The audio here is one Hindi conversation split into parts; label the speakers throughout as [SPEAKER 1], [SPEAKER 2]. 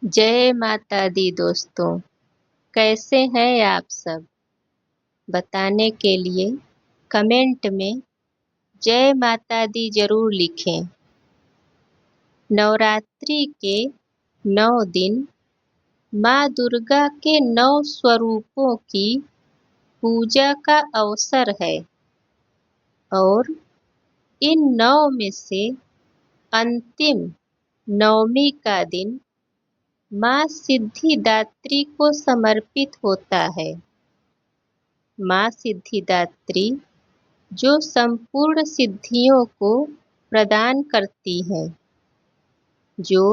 [SPEAKER 1] जय माता दी दोस्तों। कैसे हैं आप सब? बताने के लिए कमेंट में जय माता दी जरूर लिखें। नवरात्रि के 9 दिन माँ दुर्गा के 9 स्वरूपों की पूजा का अवसर है और इन 9 में से अंतिम नवमी का दिन माँ सिद्धिदात्री को समर्पित होता है। माँ सिद्धिदात्री जो संपूर्ण सिद्धियों को प्रदान करती हैं, जो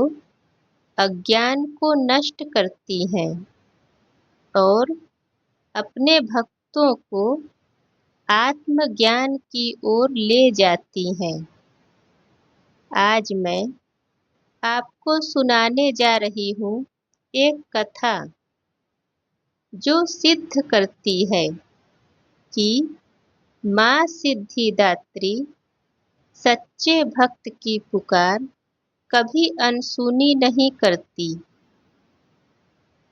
[SPEAKER 1] अज्ञान को नष्ट करती हैं और अपने भक्तों को आत्मज्ञान की ओर ले जाती हैं। आज मैं आपको सुनाने जा रही हूँ एक कथा जो सिद्ध करती है कि माँ सिद्धिदात्री सच्चे भक्त की पुकार कभी अनसुनी नहीं करती।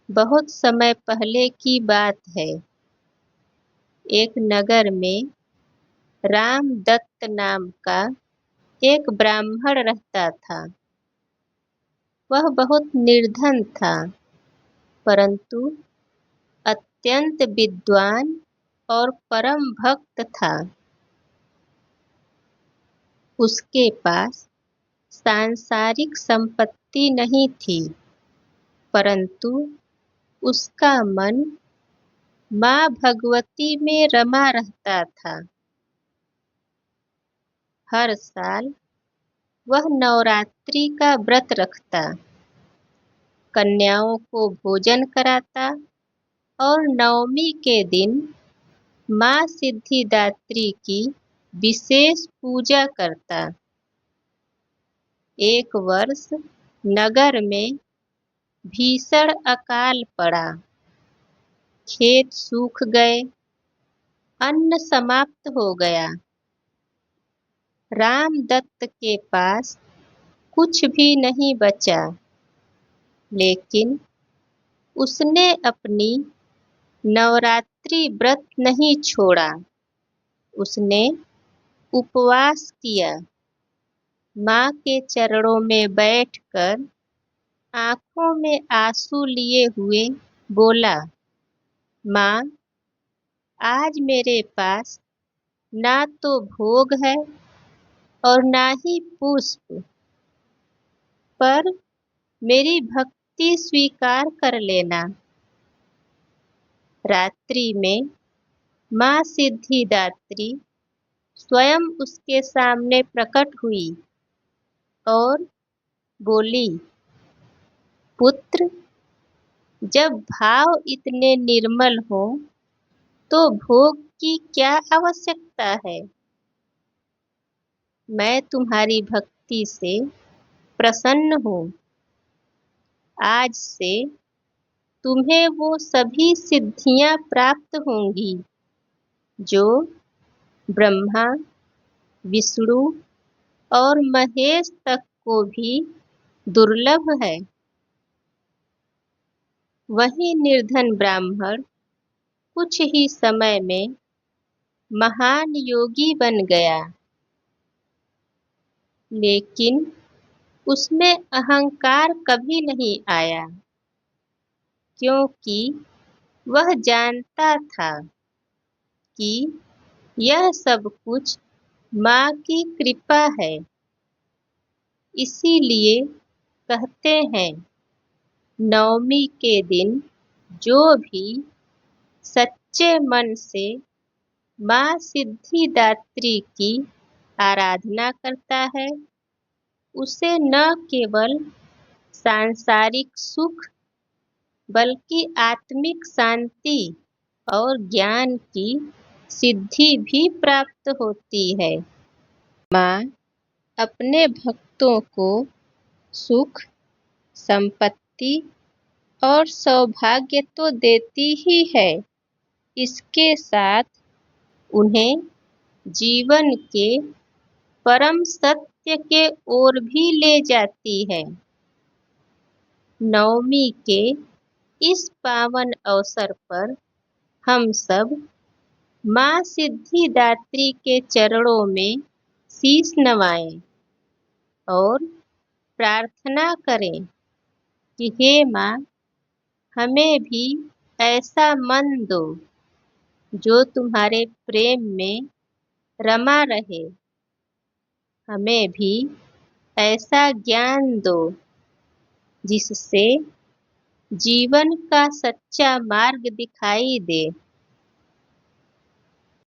[SPEAKER 1] बहुत समय पहले की बात है। एक नगर में रामदत्त नाम का एक ब्राह्मण रहता था। वह बहुत निर्धन था, परंतु अत्यंत विद्वान और परम भक्त था। उसके पास सांसारिक संपत्ति नहीं थी, परंतु उसका मन माँ भगवती में रमा रहता था। हर साल वह नवरात्रि का व्रत रखता, कन्याओं को भोजन कराता और नवमी के दिन माँ सिद्धिदात्री की विशेष पूजा करता। एक वर्ष नगर में भीषण अकाल पड़ा। खेत सूख गए, अन्न समाप्त हो गया। रामदत्त के पास कुछ भी नहीं बचा, लेकिन उसने अपनी नवरात्रि व्रत नहीं छोड़ा। उसने उपवास किया। माँ के चरणों में बैठकर आंखों में आंसू लिए हुए बोला, माँ, आज मेरे पास ना तो भोग है और ना ही पुष्प, पर मेरी भक्ति स्वीकार कर लेना। रात्रि में माँ सिद्धिदात्री स्वयं उसके सामने प्रकट हुई और बोली, पुत्र, जब भाव इतने निर्मल हो तो भोग की क्या आवश्यकता है? मैं तुम्हारी भक्ति से प्रसन्न हूँ। आज से तुम्हें वो सभी सिद्धियां प्राप्त होंगी जो ब्रह्मा, विष्णु और महेश तक को भी दुर्लभ है। वही निर्धन ब्राह्मण कुछ ही समय में महान योगी बन गया, लेकिन उसमें अहंकार कभी नहीं आया, क्योंकि वह जानता था कि यह सब कुछ माँ की कृपा है। इसीलिए कहते हैं, नवमी के दिन जो भी सच्चे मन से माँ सिद्धिदात्री की आराधना करता है, उसे न केवल सांसारिक सुख बल्कि आत्मिक शांति और ज्ञान की सिद्धि भी प्राप्त होती है। माँ अपने भक्तों को सुख, संपत्ति और सौभाग्य तो देती ही है, इसके साथ उन्हें जीवन के परम सत्य के ओर भी ले जाती है। नवमी के इस पावन अवसर पर हम सब माँ सिद्धिदात्री के चरणों में शीश नवाएं और प्रार्थना करें कि हे माँ, हमें भी ऐसा मन दो जो तुम्हारे प्रेम में रमा रहे। हमें भी ऐसा ज्ञान दो जिससे जीवन का सच्चा मार्ग दिखाई दे।